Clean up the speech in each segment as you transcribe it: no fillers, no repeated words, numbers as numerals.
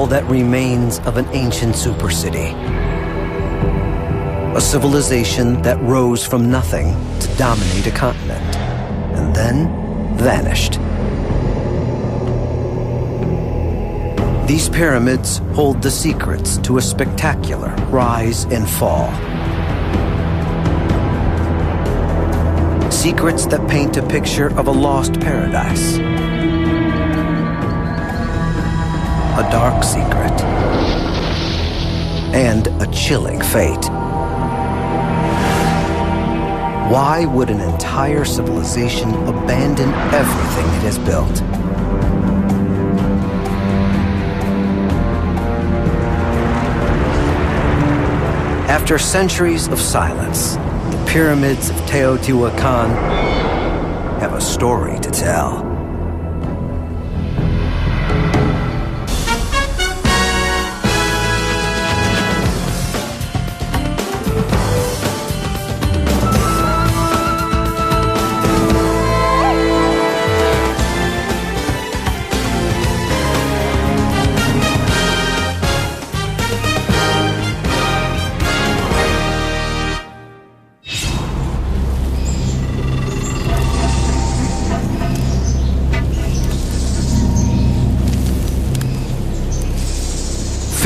all that remains of an ancient supercity. A civilization that rose from nothing to dominate a continent, and then vanished. These pyramids hold the secrets to a spectacular rise and fall. Secrets that paint a picture of a lost paradise. A dark secret. And a chilling fate. Why would an entire civilization abandon everything it has built? After centuries of silence, the pyramids of Teotihuacan have a story to tell.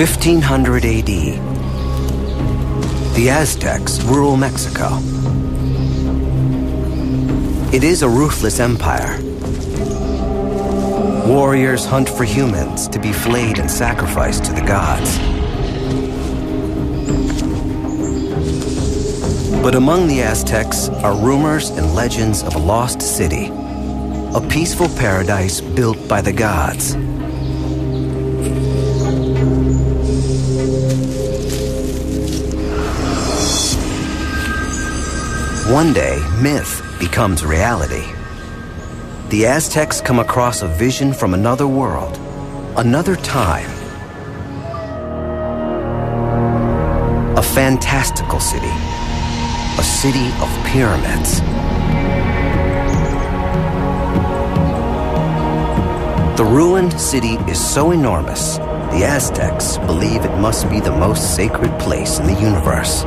In 1500 AD, the Aztecs rule Mexico. It is a ruthless empire. Warriors hunt for humans to be flayed and sacrificed to the gods. But among the Aztecs are rumors and legends of a lost city, a peaceful paradise built by the gods. One day, myth becomes reality. The Aztecs come across a vision from another world, another time. A fantastical city, a city of pyramids. The ruined city is so enormous, the Aztecs believe it must be the most sacred place in the universe.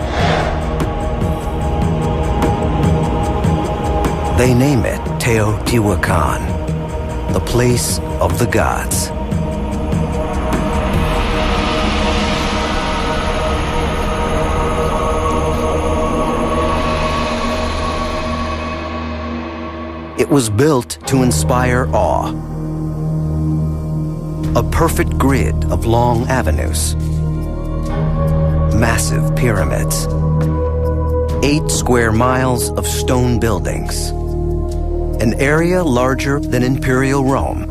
They name it Teotihuacan, the place of the gods. It was built to inspire awe. A perfect grid of long avenues. Massive pyramids. 8 square miles of stone buildings. An area larger than Imperial Rome.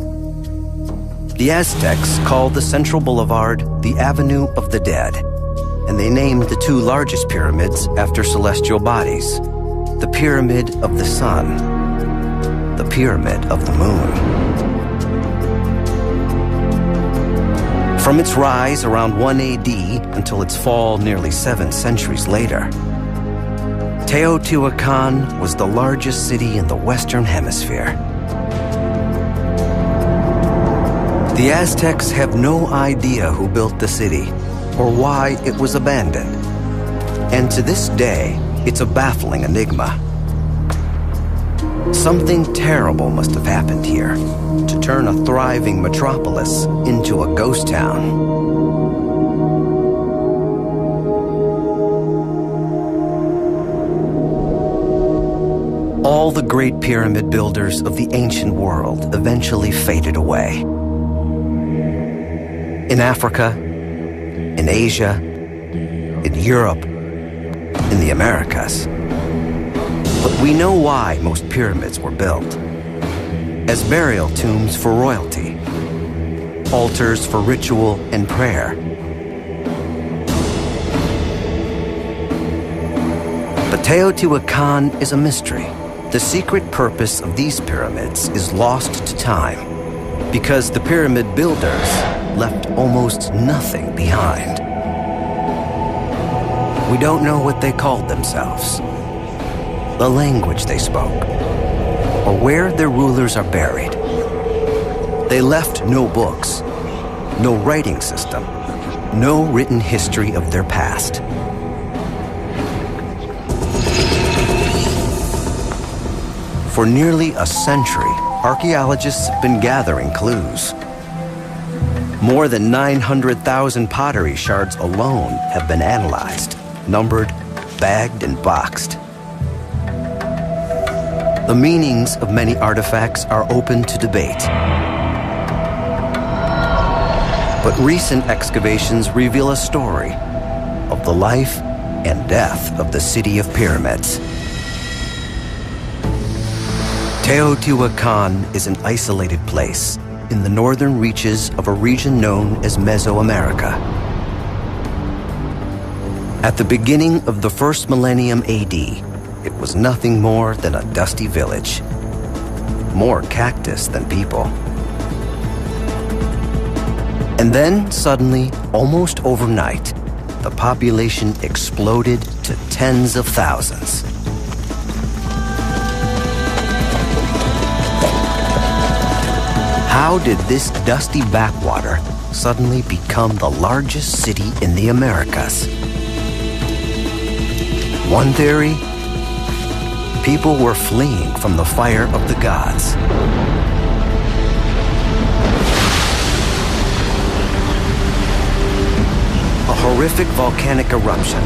The Aztecs called the central boulevard the Avenue of the Dead, and they named the 2 largest pyramids after celestial bodies. The Pyramid of the Sun, the Pyramid of the Moon. From its rise around 1 AD until its fall nearly 7 centuries later, Teotihuacan was the largest city in the Western Hemisphere. The Aztecs have no idea who built the city or why it was abandoned. And to this day, it's a baffling enigma. Something terrible must have happened here to turn a thriving metropolis into a ghost town. All the great pyramid builders of the ancient world eventually faded away. In Africa, in Asia, in Europe, in the Americas. But we know why most pyramids were built. As burial tombs for royalty, altars for ritual and prayer. But Teotihuacan is a mystery. The secret purpose of these pyramids is lost to time because the pyramid builders left almost nothing behind. We don't know what they called themselves, the language they spoke, or where their rulers are buried. They left no books, no writing system, no written history of their past. For nearly a century, archaeologists have been gathering clues. More than 900,000 pottery shards alone have been analyzed, numbered, bagged, and boxed. The meanings of many artifacts are open to debate. But recent excavations reveal a story of the life and death of the city of pyramids. Teotihuacan is an isolated place in the northern reaches of a region known as Mesoamerica. At the beginning of the first millennium AD, it was nothing more than a dusty village. More cactus than people. And then, suddenly, almost overnight, the population exploded to tens of thousands. How did this dusty backwater suddenly become the largest city in the Americas? One theory: people were fleeing from the fire of the gods. A horrific volcanic eruption.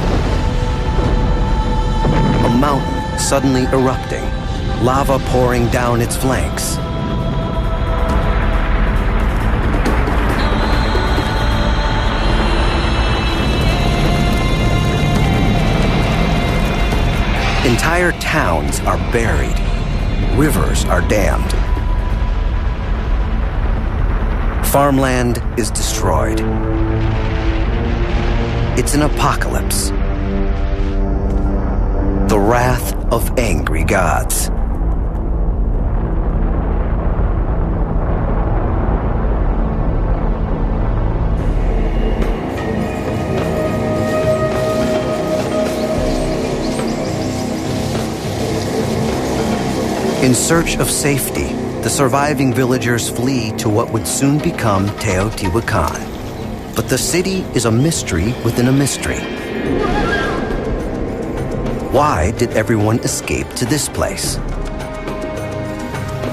A mountain suddenly erupting, lava pouring down its flanks. Entire towns are buried. Rivers are dammed. Farmland is destroyed. It's an apocalypse. The wrath of angry gods. In search of safety, the surviving villagers flee to what would soon become Teotihuacan. But the city is a mystery within a mystery. Why did everyone escape to this place?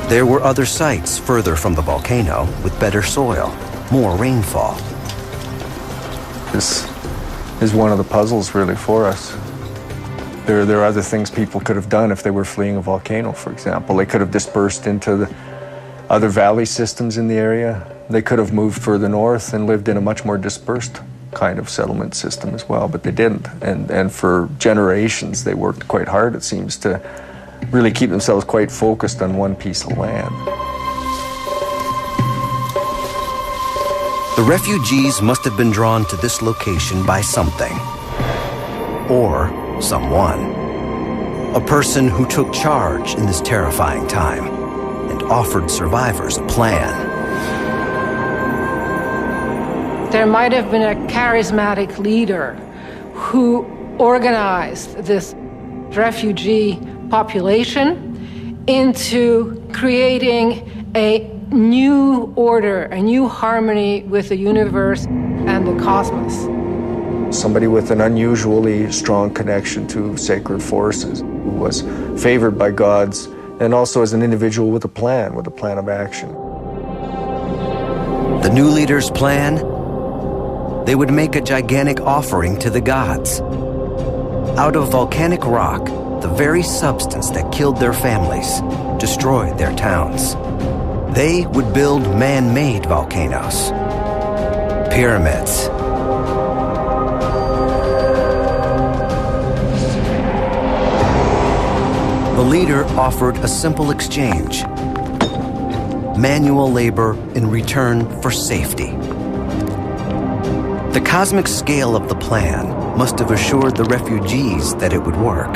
There were other sites further from the volcano with better soil, more rainfall. This is one of the puzzles really for us. There are other things people could have done if they were fleeing a volcano, for example. They could have dispersed into the other valley systems in the area. They could have moved further north and lived in a much more dispersed kind of settlement system as well, but they didn't. And for generations, they worked quite hard, it seems, to really keep themselves quite focused on one piece of land. The refugees must have been drawn to this location by something. Or someone. A person who took charge in this terrifying time and offered survivors a plan. There might have been a charismatic leader who organized this refugee population into creating a new order, a new harmony with the universe and the cosmos. Somebody with an unusually strong connection to sacred forces, who was favored by gods, and also as an individual with a plan of action. The new leader's plan? They would make a gigantic offering to the gods. Out of volcanic rock, the very substance that killed their families, destroyed their towns. They would build man-made volcanoes. Pyramids. The leader offered a simple exchange: manual labor in return for safety. The cosmic scale of the plan must have assured the refugees that it would work.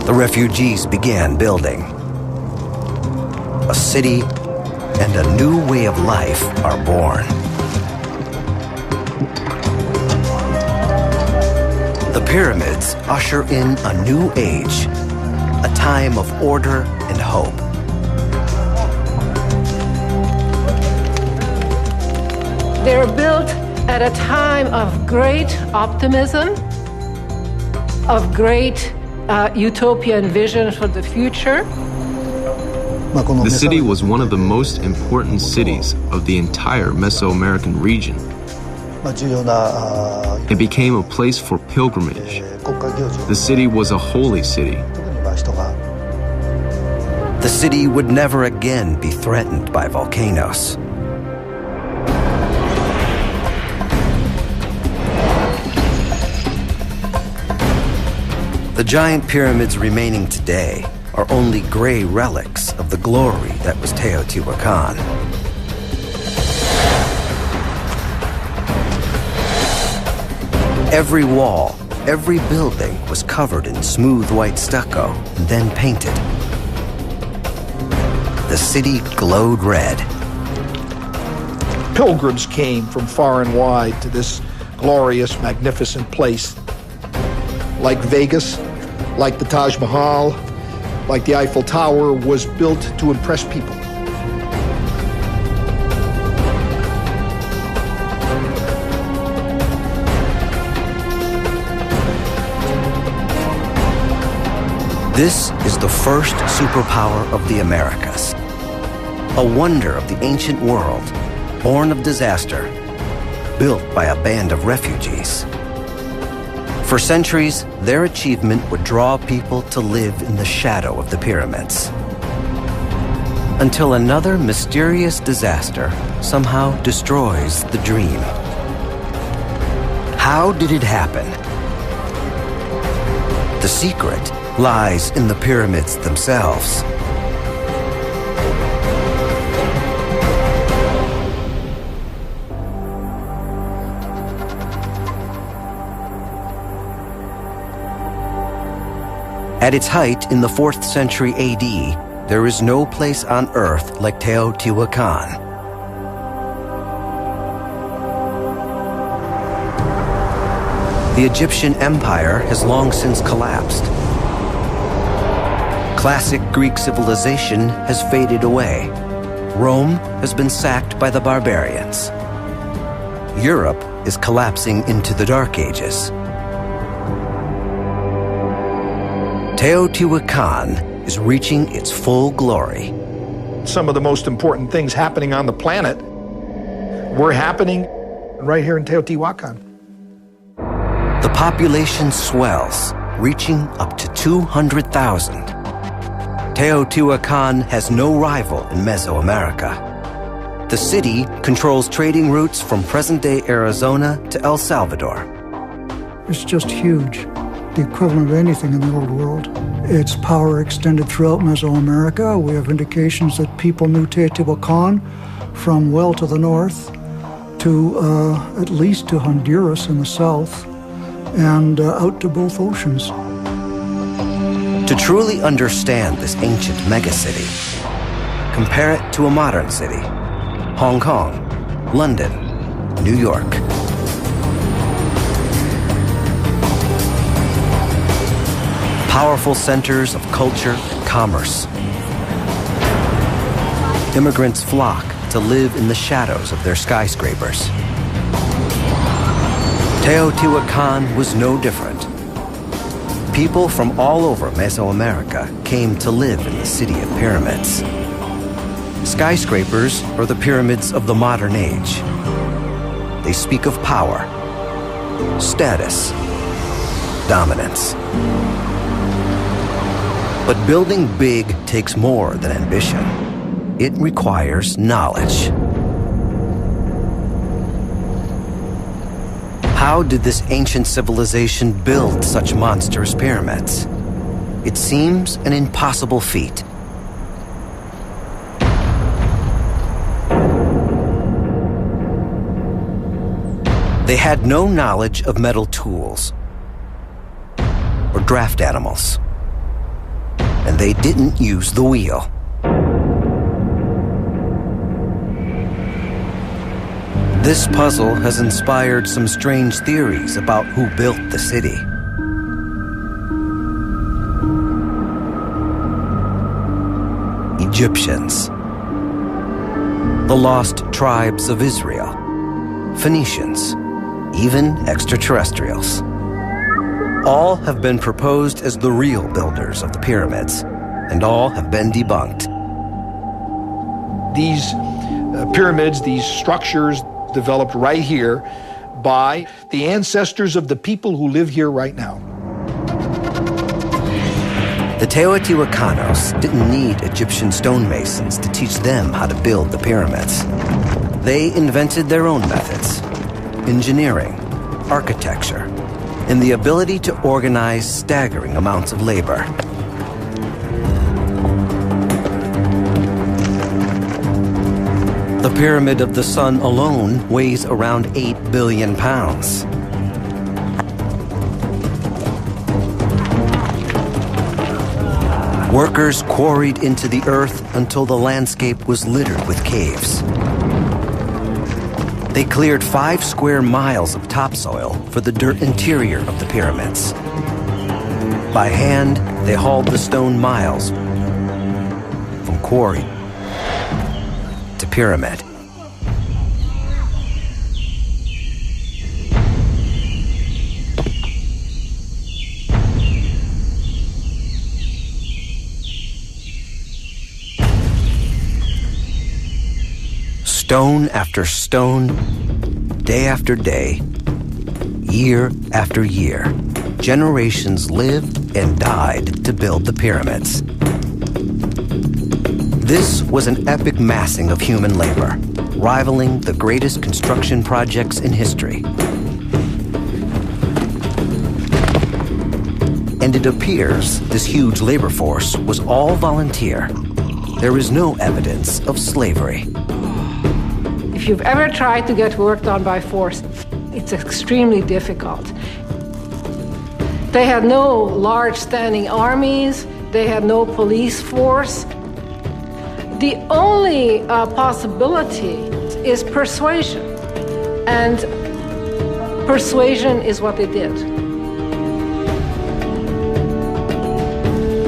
The refugees began building. A city and a new way of life are born. The pyramids usher in a new age, a time of order and hope. They were built at a time of great optimism, of great utopian vision for the future. The city was one of the most important cities of the entire Mesoamerican region. It became a place for pilgrimage. The city was a holy city. The city would never again be threatened by volcanoes. The giant pyramids remaining today are only gray relics of the glory that was Teotihuacan. Every wall, every building was covered in smooth white stucco and then painted. The city glowed red. Pilgrims came from far and wide to this glorious, magnificent place. Like Vegas, like the Taj Mahal, like the Eiffel Tower, was built to impress people. This is the first superpower of the Americas. A wonder of the ancient world, born of disaster, built by a band of refugees. For centuries, their achievement would draw people to live in the shadow of the pyramids. Until another mysterious disaster somehow destroys the dream. How did it happen? The secret lies in the pyramids themselves. At its height in the 4th century AD, there is no place on earth like Teotihuacan. The Egyptian Empire has long since collapsed. Classic Greek civilization has faded away. Rome has been sacked by the barbarians. Europe is collapsing into the Dark Ages. Teotihuacan is reaching its full glory. Some of the most important things happening on the planet were happening right here in Teotihuacan. The population swells, reaching up to 200,000. Teotihuacan has no rival in Mesoamerica. The city controls trading routes from present-day Arizona to El Salvador. It's just huge. The equivalent of anything in the old world. Its power extended throughout Mesoamerica. We have indications that people knew Teotihuacan from well to the north to at least to Honduras in the south and out to both oceans. To truly understand this ancient megacity, compare it to a modern city: Hong Kong, London, New York. Powerful centers of culture and commerce. Immigrants flock to live in the shadows of their skyscrapers. Teotihuacan was no different. People from all over Mesoamerica came to live in the city of pyramids. Skyscrapers are the pyramids of the modern age. They speak of power, status, dominance. But building big takes more than ambition. It requires knowledge. How did this ancient civilization build such monstrous pyramids? It seems an impossible feat. They had no knowledge of metal tools or draft animals. And they didn't use the wheel. This puzzle has inspired some strange theories about who built the city. Egyptians, the lost tribes of Israel, Phoenicians, even extraterrestrials. All have been proposed as the real builders of the pyramids, and all have been debunked. These pyramids, these structures developed right here by the ancestors of the people who live here right now. The Teotihuacanos didn't need Egyptian stonemasons to teach them how to build the pyramids. They invented their own methods: engineering, architecture, and the ability to organize staggering amounts of labor. The Pyramid of the Sun alone weighs around 8 billion pounds. Workers quarried into the earth until the landscape was littered with caves. They cleared 5 square miles of topsoil for the dirt interior of the pyramids. By hand, they hauled the stone miles from quarry to pyramid. Stone after stone, day after day, year after year, generations lived and died to build the pyramids. This was an epic massing of human labor, rivaling the greatest construction projects in history. And it appears this huge labor force was all volunteer. There is no evidence of slavery. If you've ever tried to get work done by force, it's extremely difficult. They had no large standing armies, they had no police force. The only possibility is persuasion, and persuasion is what they did.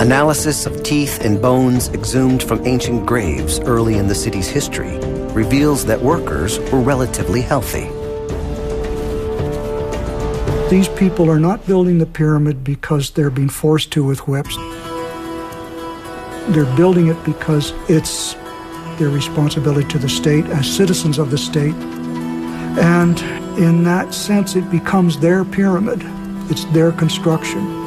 Analysis of teeth and bones exhumed from ancient graves early in the city's history reveals that workers were relatively healthy. These people are not building the pyramid because they're being forced to with whips. They're building it because it's their responsibility to the state as citizens of the state. And in that sense, it becomes their pyramid. It's their construction.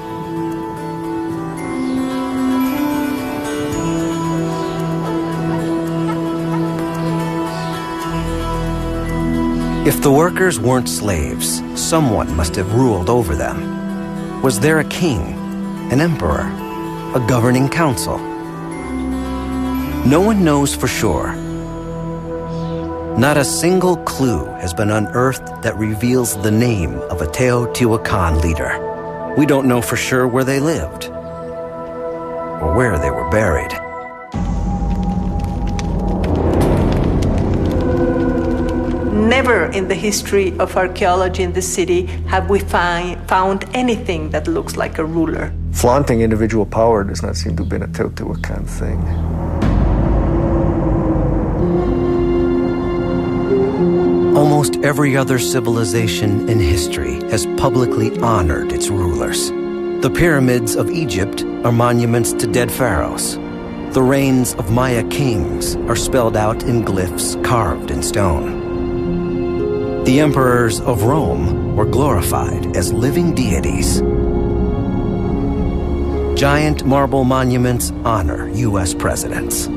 If the workers weren't slaves, someone must have ruled over them. Was there a king, an emperor, a governing council? No one knows for sure. Not a single clue has been unearthed that reveals the name of a Teotihuacan leader. We don't know for sure where they lived or where they were buried. Never in the history of archaeology in the city have we found anything that looks like a ruler. Flaunting individual power does not seem to have been a Teotihuacan thing. Almost every other civilization in history has publicly honored its rulers. The pyramids of Egypt are monuments to dead pharaohs. The reigns of Maya kings are spelled out in glyphs carved in stone. The emperors of Rome were glorified as living deities. Giant marble monuments honor U.S. presidents.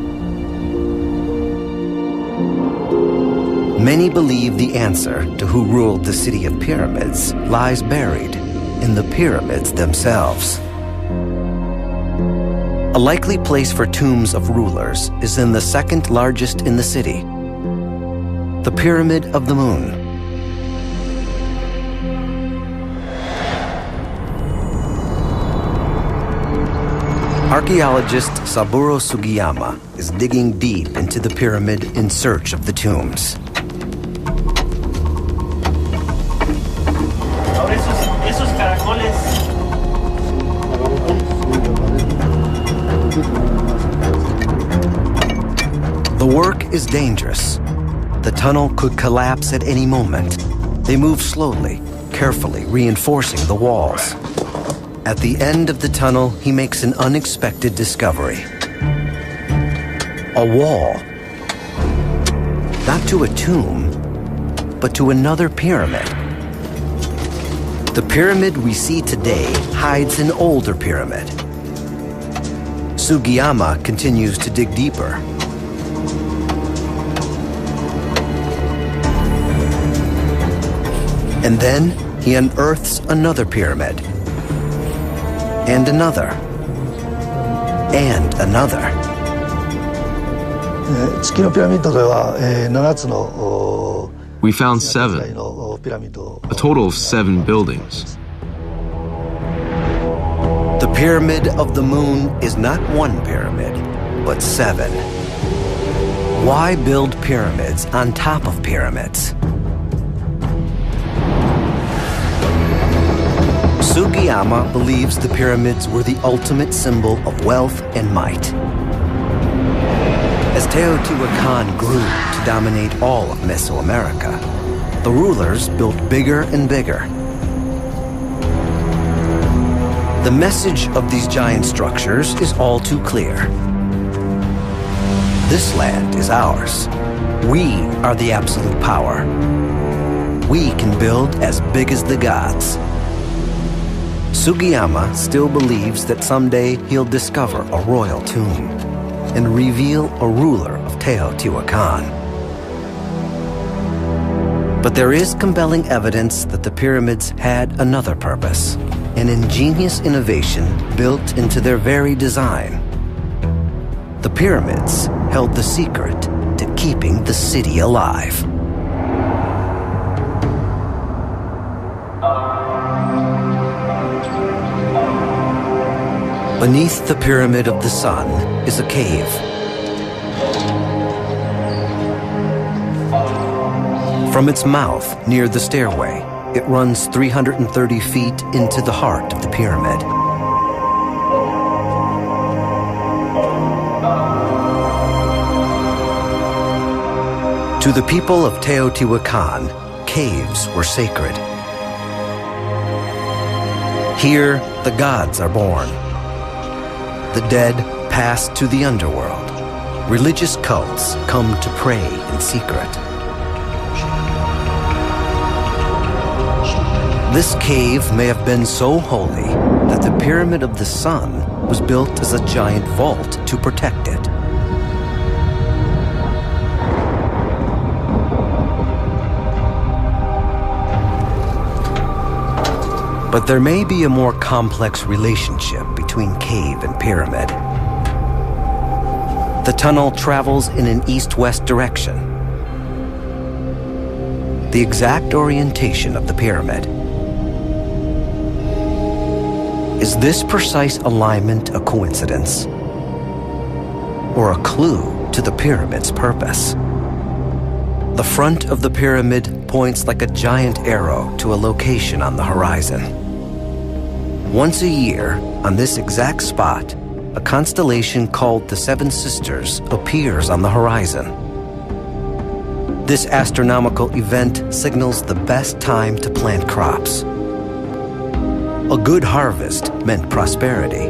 Many believe the answer to who ruled the city of pyramids lies buried in the pyramids themselves. A likely place for tombs of rulers is in the second largest in the city, the Pyramid of the Moon. Archaeologist Saburo Sugiyama is digging deep into the pyramid in search of the tombs. Esos caracoles. is dangerous. The tunnel could collapse at any moment. They move slowly, carefully reinforcing the walls. At the end of the tunnel, he makes an unexpected discovery. A wall. Not to a tomb, but to another pyramid. The pyramid we see today hides an older pyramid. Sugiyama continues to dig deeper. And then he unearths another pyramid. And another. And another. We found 7, a total of 7 buildings. The Pyramid of the Moon is not one pyramid, but 7. Why build pyramids on top of pyramids? Sugiyama believes the pyramids were the ultimate symbol of wealth and might. As Teotihuacan grew to dominate all of Mesoamerica, the rulers built bigger and bigger. The message of these giant structures is all too clear. This land is ours. We are the absolute power. We can build as big as the gods. Sugiyama still believes that someday he'll discover a royal tomb and reveal a ruler of Teotihuacan. But there is compelling evidence that the pyramids had another purpose, an ingenious innovation built into their very design. The pyramids held the secret to keeping the city alive. Beneath the Pyramid of the Sun is a cave. From its mouth near the stairway, it runs 330 feet into the heart of the pyramid. To the people of Teotihuacan, caves were sacred. Here, the gods are born. The dead pass to the underworld. Religious cults come to pray in secret. This cave may have been so holy that the Pyramid of the Sun was built as a giant vault to protect it. But there may be a more complex relationship between cave and pyramid. The tunnel travels in an east-west direction. The exact orientation of the pyramid. Is this precise alignment a coincidence? Or a clue to the pyramid's purpose? The front of the pyramid points like a giant arrow to a location on the horizon. Once a year, on this exact spot, a constellation called the Seven Sisters appears on the horizon. This astronomical event signals the best time to plant crops. A good harvest meant prosperity.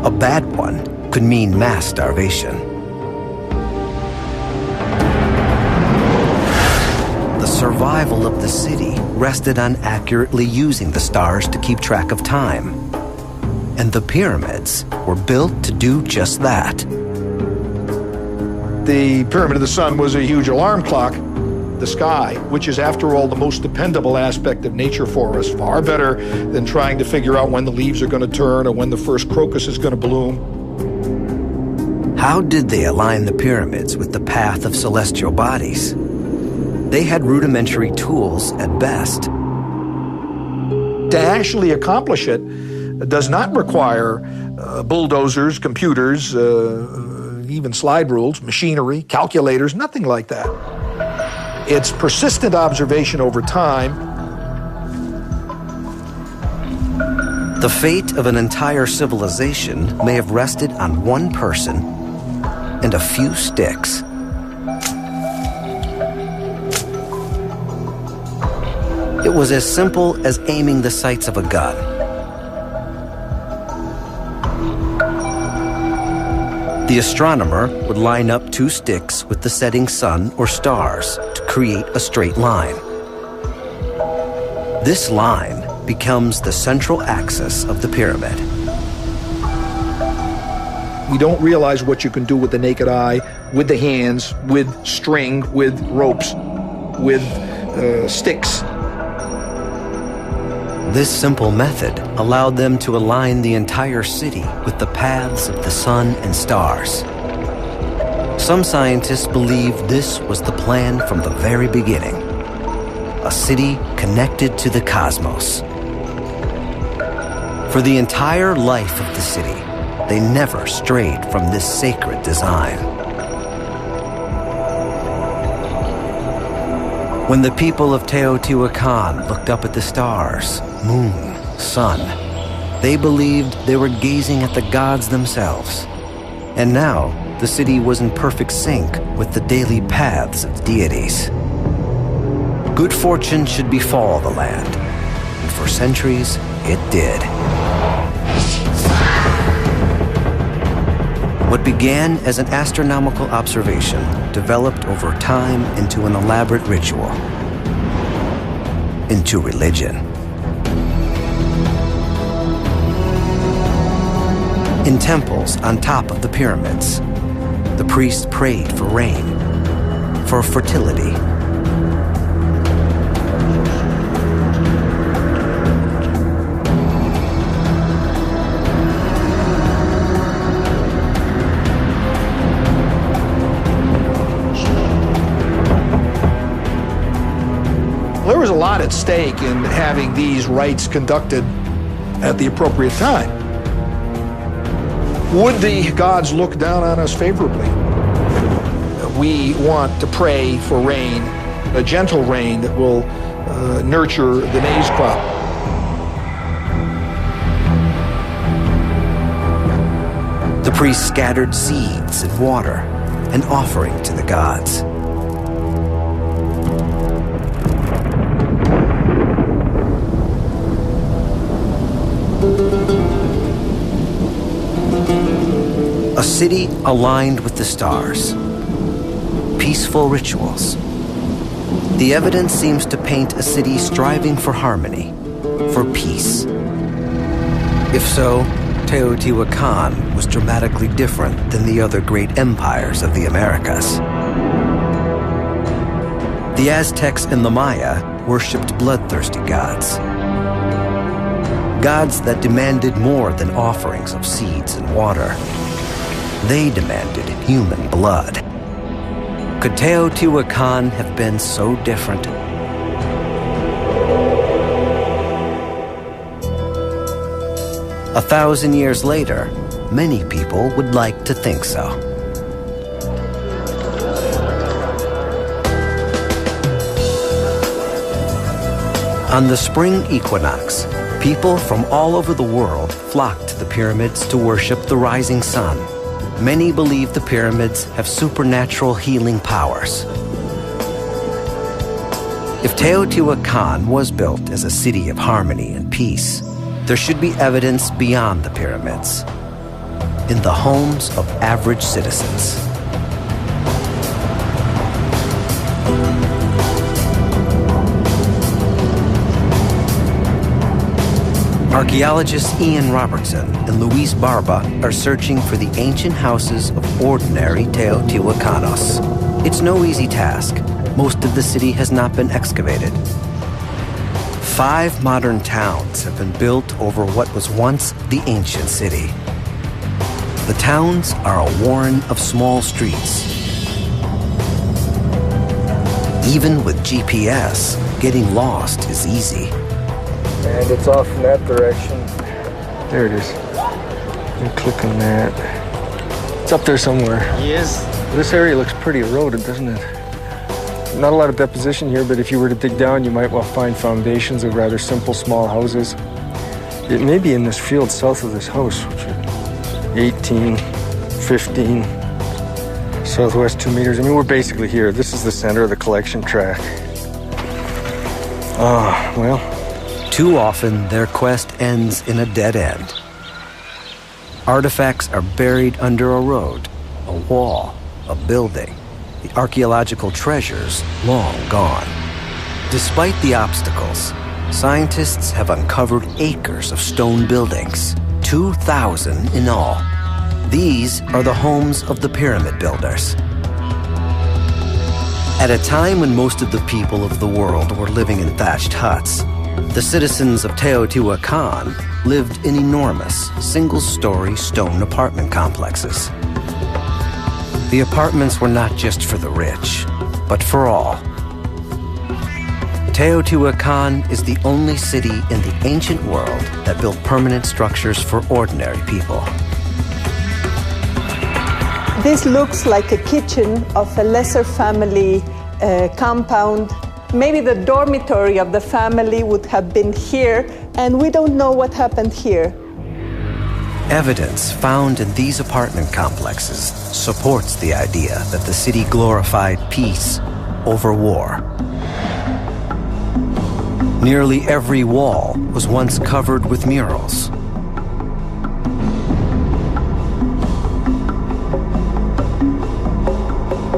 A bad one could mean mass starvation. The survival of the city rested on accurately using the stars to keep track of time. And the pyramids were built to do just that. The Pyramid of the Sun was a huge alarm clock. The sky, which is, after all, the most dependable aspect of nature for us, far better than trying to figure out when the leaves are going to turn or when the first crocus is going to bloom. How did they align the pyramids with the path of celestial bodies? They had rudimentary tools at best. To actually accomplish it does not require bulldozers, computers, even slide rules, machinery, calculators, nothing like that. It's persistent observation over time. The fate of an entire civilization may have rested on one person and a few sticks. It was as simple as aiming the sights of a gun. The astronomer would line up 2 sticks with the setting sun or stars to create a straight line. This line becomes the central axis of the pyramid. We don't realize what you can do with the naked eye, with the hands, with string, with ropes, with sticks. This simple method allowed them to align the entire city with the paths of the sun and stars. Some scientists believe this was the plan from the very beginning. A city connected to the cosmos. For the entire life of the city, they never strayed from this sacred design. When the people of Teotihuacan looked up at the stars, moon, sun, they believed they were gazing at the gods themselves. And now, the city was in perfect sync with the daily paths of deities. Good fortune should befall the land, and for centuries, it did. What began as an astronomical observation developed over time into an elaborate ritual, into religion. In temples on top of the pyramids, the priests prayed for rain, for fertility. There was a lot at stake in having these rites conducted at the appropriate time. Would the gods look down on us favorably? We want to pray for rain, a gentle rain that will nurture the maize crop. The priests scattered seeds and water, an offering to the gods. A city aligned with the stars. Peaceful rituals. The evidence seems to paint a city striving for harmony, for peace. If so, Teotihuacan was dramatically different than the other great empires of the Americas. The Aztecs and the Maya worshipped bloodthirsty gods. Gods that demanded more than offerings of seeds and water. They demanded human blood. Could Teotihuacan have been so different? A 1,000 years later, many people would like to think so. On the spring equinox, people from all over the world flocked to the pyramids to worship the rising sun. Many believe the pyramids have supernatural healing powers. If Teotihuacan was built as a city of harmony and peace, there should be evidence beyond the pyramids, in the homes of average citizens. Archaeologists Ian Robertson and Luis Barba are searching for the ancient houses of ordinary Teotihuacanos. It's no easy task. Most of the city has not been excavated. 5 modern towns have been built over what was once the ancient city. The towns are a warren of small streets. Even with GPS, getting lost is easy. And it's off in that direction. There it is. You click on that. It's up there somewhere. Yes. This area looks pretty eroded, doesn't it? Not a lot of deposition here, but if you were to dig down, you might well find foundations of rather simple, small houses. It may be in this field south of this house, which is 18, 15. Southwest 2 meters. I mean, we're basically here. This is the center of the collection track. Well. Too often, their quest ends in a dead end. Artifacts are buried under a road, a wall, a building. The archaeological treasures long gone. Despite the obstacles, scientists have uncovered acres of stone buildings, 2,000 in all. These are the homes of the pyramid builders. At a time when most of the people of the world were living in thatched huts, the citizens of Teotihuacan lived in enormous, single-story stone apartment complexes. The apartments were not just for the rich, but for all. Teotihuacan is the only city in the ancient world that built permanent structures for ordinary people. This looks like a kitchen of a lesser family compound. Maybe the dormitory of the family would have been here, and we don't know what happened here. Evidence found in these apartment complexes supports the idea that the city glorified peace over war. Nearly every wall was once covered with murals.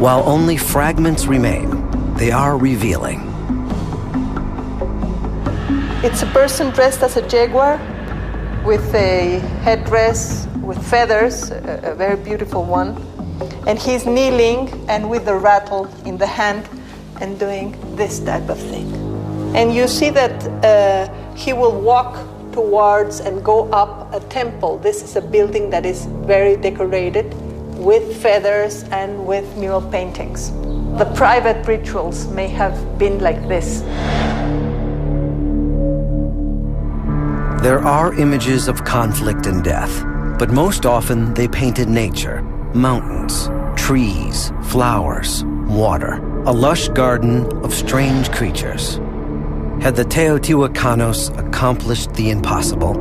While only fragments remain, they are revealing. It's a person dressed as a jaguar with a headdress with feathers, a very beautiful one. And he's kneeling and with the rattle in the hand and doing this type of thing. And you see that he will walk towards and go up a temple. This is a building that is very decorated with feathers and with mural paintings. The private rituals may have been like this. There are images of conflict and death, but most often they painted nature, mountains, trees, flowers, water, a lush garden of strange creatures. Had the Teotihuacanos accomplished the impossible?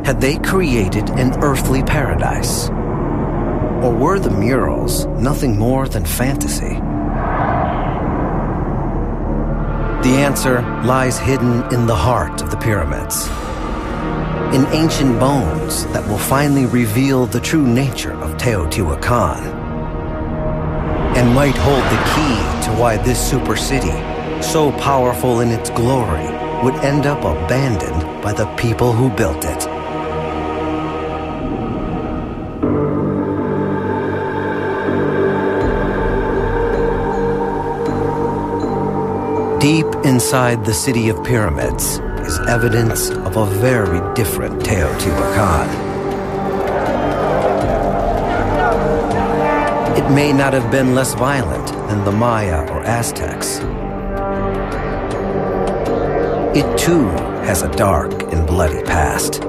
Had they created an earthly paradise? Or were the murals nothing more than fantasy? The answer lies hidden in the heart of the pyramids, in ancient bones that will finally reveal the true nature of Teotihuacan, and might hold the key to why this super city, so powerful in its glory, would end up abandoned by the people who built it. Deep inside the city of pyramids is evidence of a very different Teotihuacan. It may not have been less violent than the Maya or Aztecs. It too has a dark and bloody past.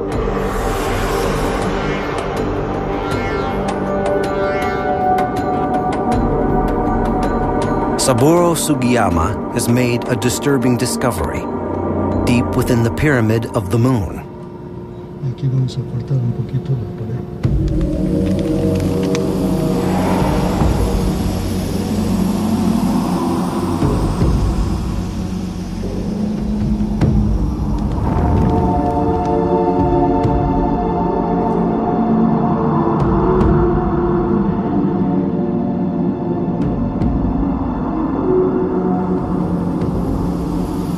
Saburo Sugiyama has made a disturbing discovery deep within the Pyramid of the Moon. Aquí vamos a cortar un poquito la pared.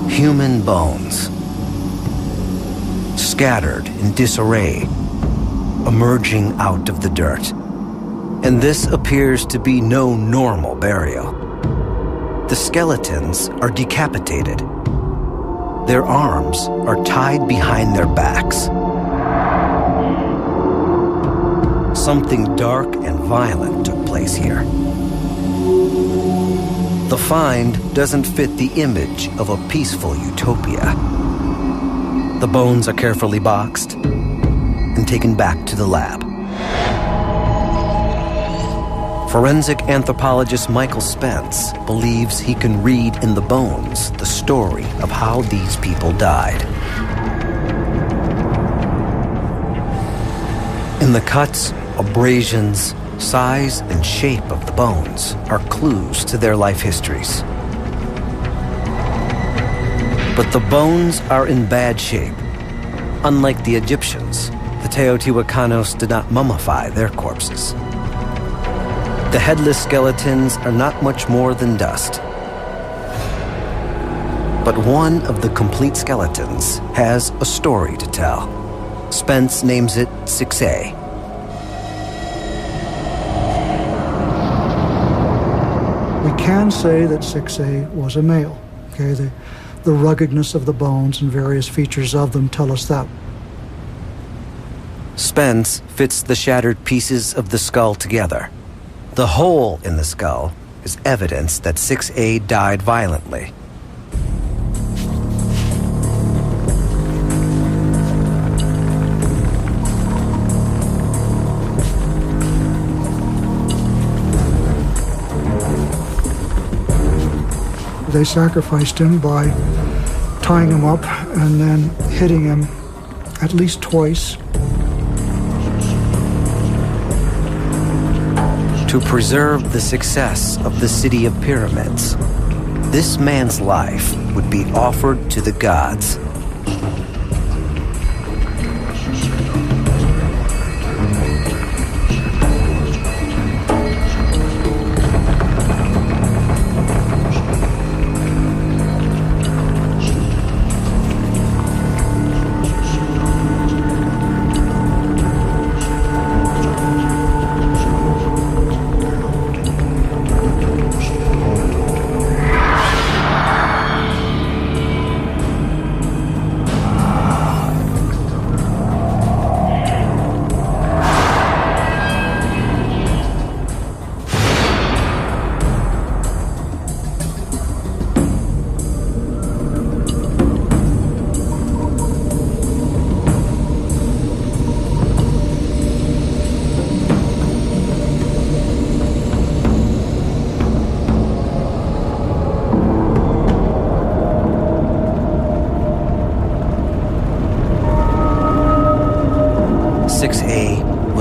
Human bones, scattered in disarray, emerging out of the dirt. And this appears to be no normal burial. The skeletons are decapitated. Their arms are tied behind their backs. Something dark and violent took place here. The find doesn't fit the image of a peaceful utopia. The bones are carefully boxed and taken back to the lab. Forensic anthropologist Michael Spence believes he can read in the bones the story of how these people died. In the cuts, abrasions, size and shape of the bones are clues to their life histories. But the bones are in bad shape. Unlike the Egyptians, the Teotihuacanos did not mummify their corpses. The headless skeletons are not much more than dust. But one of the complete skeletons has a story to tell. Spence names it 6A. We can say that 6A was a male. Okay, the ruggedness of the bones and various features of them tell us that. Spence fits the shattered pieces of the skull together. The hole in the skull is evidence that 6A died violently. They sacrificed him by tying him up and then hitting him at least twice. To preserve the success of the city of pyramids, this man's life would be offered to the gods.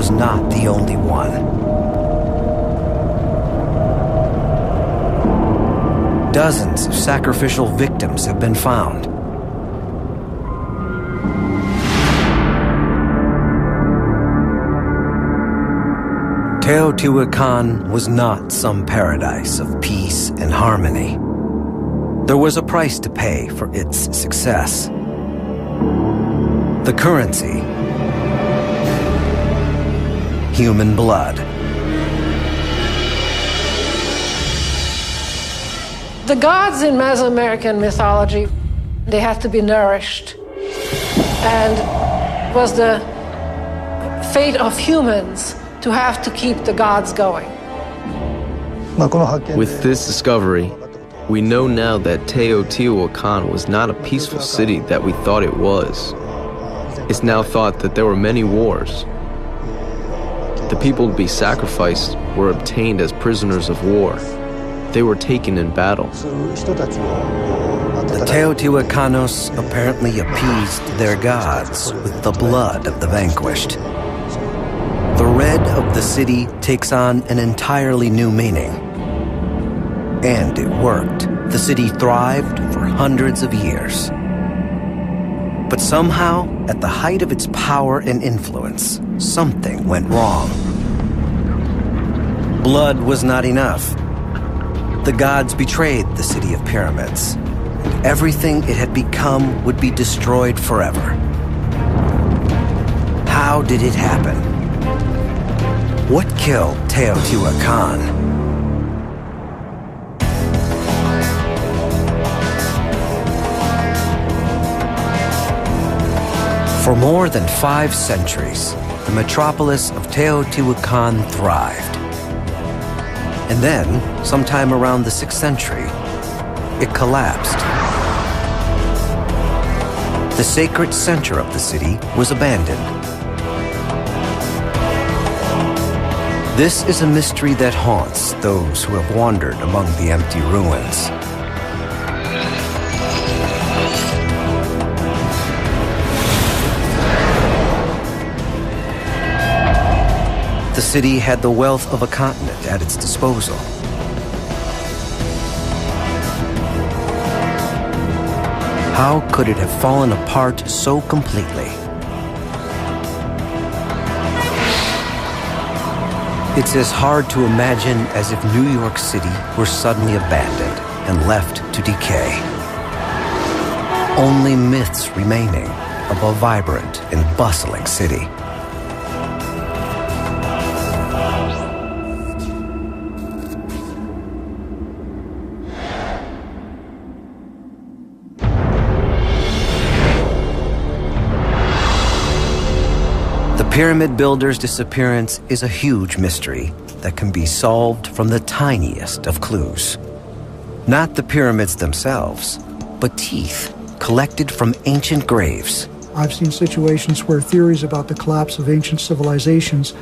Not the only one. Dozens of sacrificial victims have been found. Teotihuacan was not some paradise of peace and harmony. There was a price to pay for its success. The currency: human blood. The gods in Mesoamerican mythology, they had to be nourished. And it was the fate of humans to have to keep the gods going. With this discovery, we know now that Teotihuacan was not a peaceful city that we thought it was. It's now thought that there were many wars. The people to be sacrificed were obtained as prisoners of war. They were taken in battle. The Teotihuacanos apparently appeased their gods with the blood of the vanquished. The red of the city takes on an entirely new meaning. And it worked. The city thrived for hundreds of years. But somehow, at the height of its power and influence, something went wrong. Blood was not enough. The gods betrayed the city of pyramids, and everything it had become would be destroyed forever. How did it happen? What killed Teotihuacan? For more than 5 centuries, the metropolis of Teotihuacan thrived. And then, sometime around the 6th century, it collapsed. The sacred center of the city was abandoned. This is a mystery that haunts those who have wandered among the empty ruins. The city had the wealth of a continent at its disposal. How could it have fallen apart so completely? It's as hard to imagine as if New York City were suddenly abandoned and left to decay. Only myths remaining of a vibrant and bustling city. The pyramid builders' disappearance is a huge mystery that can be solved from the tiniest of clues. Not the pyramids themselves, but teeth collected from ancient graves. I've seen situations where theories about the collapse of ancient civilizations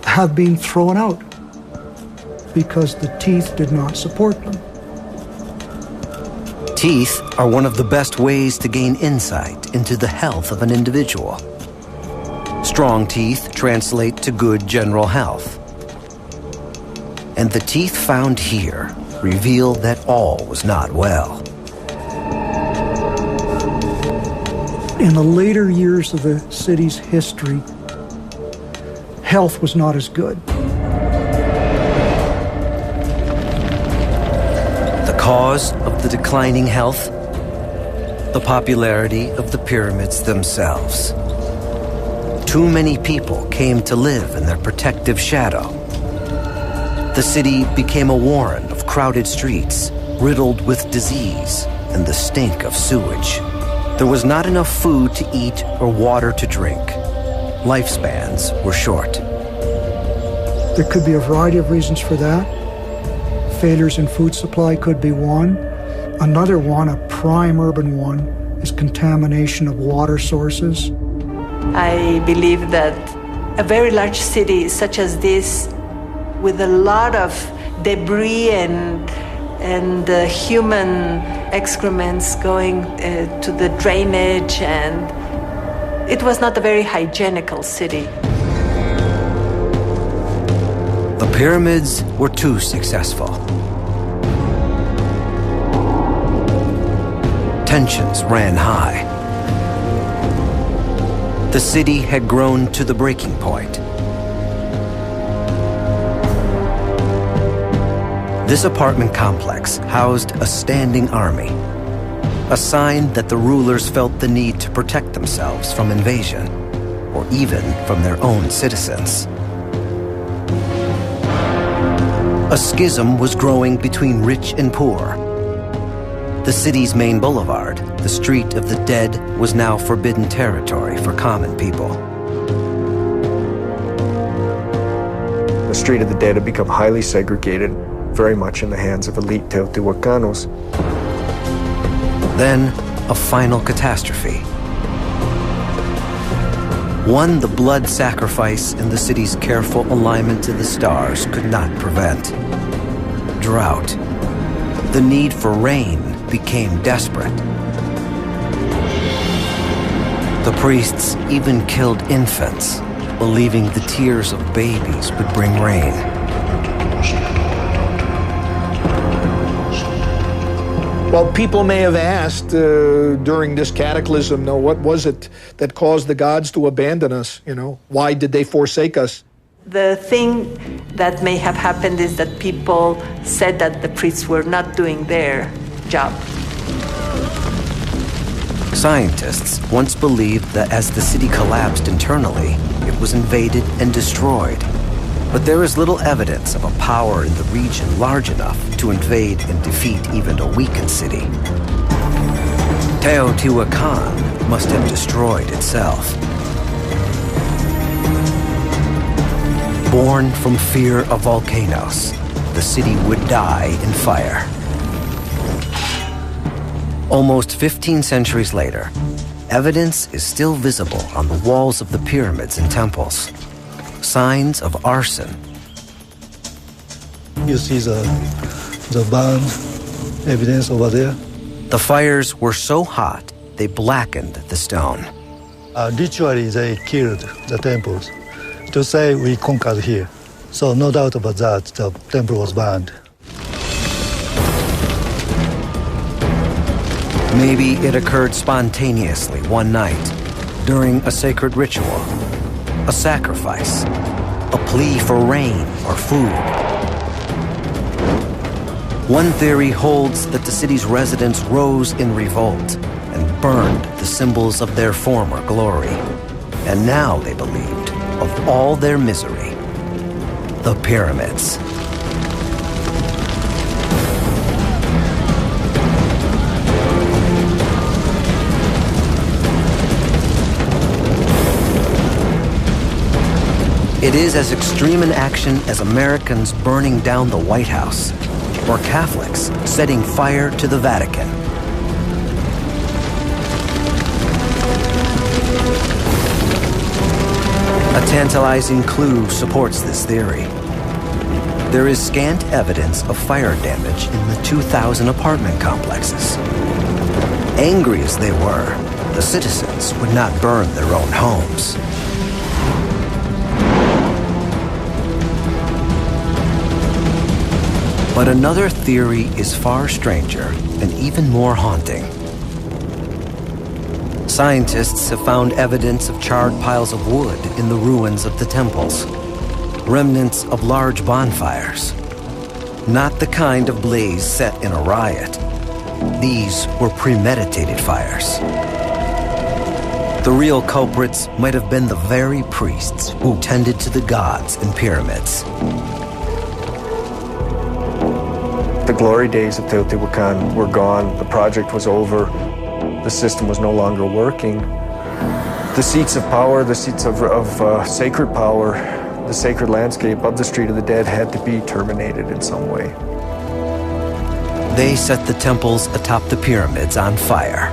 have been thrown out because the teeth did not support them. Teeth are one of the best ways to gain insight into the health of an individual. Strong teeth translate to good general health. And the teeth found here reveal that all was not well. In the later years of the city's history, health was not as good. The cause of the declining health? The popularity of the pyramids themselves. Too many people came to live in their protective shadow. The city became a warren of crowded streets, riddled with disease and the stink of sewage. There was not enough food to eat or water to drink. Lifespans were short. There could be a variety of reasons for that. Failures in food supply could be one. Another one, a prime urban one, is contamination of water sources. I believe that a very large city such as this, with a lot of debris and human excrements going to the drainage, and it was not a very hygienical city. The pyramids were too successful. Tensions ran high. The city had grown to the breaking point. This apartment complex housed a standing army, a sign that the rulers felt the need to protect themselves from invasion, or even from their own citizens. A schism was growing between rich and poor. The city's main boulevard, the Street of the Dead, was now forbidden territory for common people. The Street of the Dead had become highly segregated, very much in the hands of elite Teotihuacanos. Then, a final catastrophe. One the blood sacrifice and the city's careful alignment to the stars could not prevent. Drought. The need for rain became desperate. The priests even killed infants, believing the tears of babies would bring rain. Well, people may have asked during this cataclysm, what was it that caused the gods to abandon us? Why did they forsake us? The thing that may have happened is that people said that the priests were not doing their job. Scientists once believed that as the city collapsed internally, it was invaded and destroyed. But there is little evidence of a power in the region large enough to invade and defeat even a weakened city. Teotihuacan must have destroyed itself. Born from fear of volcanoes, the city would die in fire. Almost 15 centuries later, evidence is still visible on the walls of the pyramids and temples. Signs of arson. You see the burn evidence over there? The fires were so hot, they blackened the stone. Ritually, they killed the temples to say we conquered here. So no doubt about that, the temple was banned. Maybe it occurred spontaneously one night during a sacred ritual, a sacrifice, a plea for rain or food. One theory holds that the city's residents rose in revolt and burned the symbols of their former glory. And now they believed of all their misery, the pyramids. It is as extreme an action as Americans burning down the White House or Catholics setting fire to the Vatican. A tantalizing clue supports this theory. There is scant evidence of fire damage in the 2,000 apartment complexes. Angry as they were, the citizens would not burn their own homes. But another theory is far stranger and even more haunting. Scientists have found evidence of charred piles of wood in the ruins of the temples, remnants of large bonfires. Not the kind of blaze set in a riot. These were premeditated fires. The real culprits might have been the very priests who tended to the gods in pyramids. The glory days of Teotihuacan were gone. The project was over. The system was no longer working. The seats of power, the seats of sacred power, the sacred landscape of the Street of the Dead had to be terminated in some way. They set the temples atop the pyramids on fire.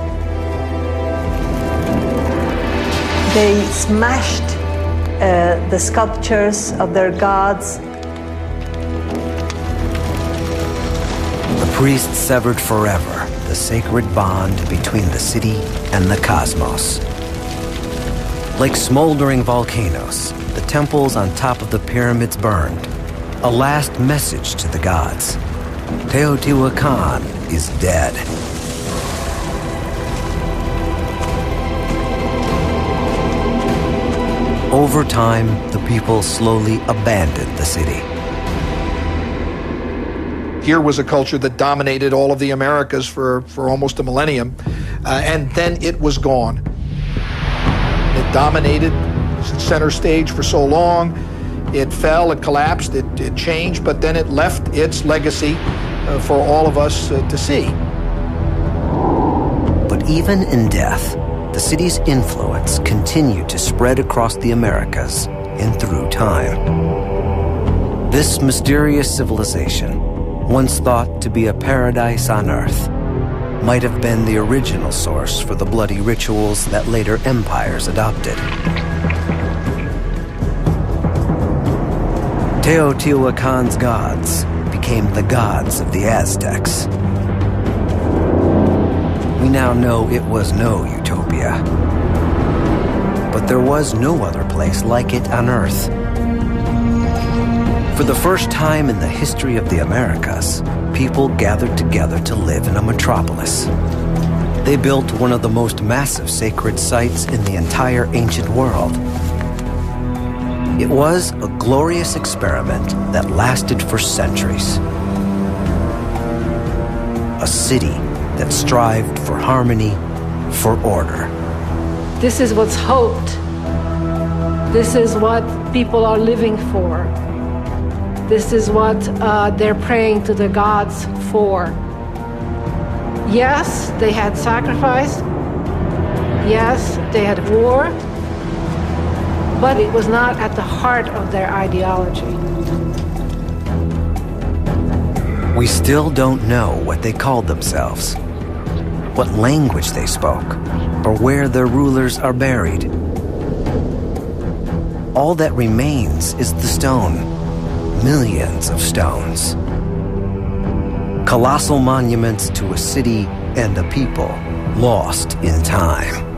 They smashed the sculptures of their gods. The priests severed forever the sacred bond between the city and the cosmos. Like smoldering volcanoes, the temples on top of the pyramids burned, a last message to the gods. Teotihuacan is dead. Over time, the people slowly abandoned the city. Here was a culture that dominated all of the Americas for almost a millennium, and then it was gone. It dominated center stage for so long. It fell, it collapsed, it changed, but then it left its legacy for all of us to see. But even in death, the city's influence continued to spread across the Americas and through time. This mysterious civilization, once thought to be a paradise on earth, might have been the original source for the bloody rituals that later empires adopted. Teotihuacan's gods became the gods of the Aztecs. We now know it was no utopia, but there was no other place like it on Earth. For the first time in the history of the Americas, people gathered together to live in a metropolis. They built one of the most massive sacred sites in the entire ancient world. It was a glorious experiment that lasted for centuries. A city that strived for harmony, for order. This is what's hoped. This is what people are living for. This is what they're praying to the gods for. Yes, they had sacrifice. Yes, they had war. But it was not at the heart of their ideology. We still don't know what they called themselves, what language they spoke, or where their rulers are buried. All that remains is the stone. Millions of stones. Colossal monuments to a city and a people lost in time.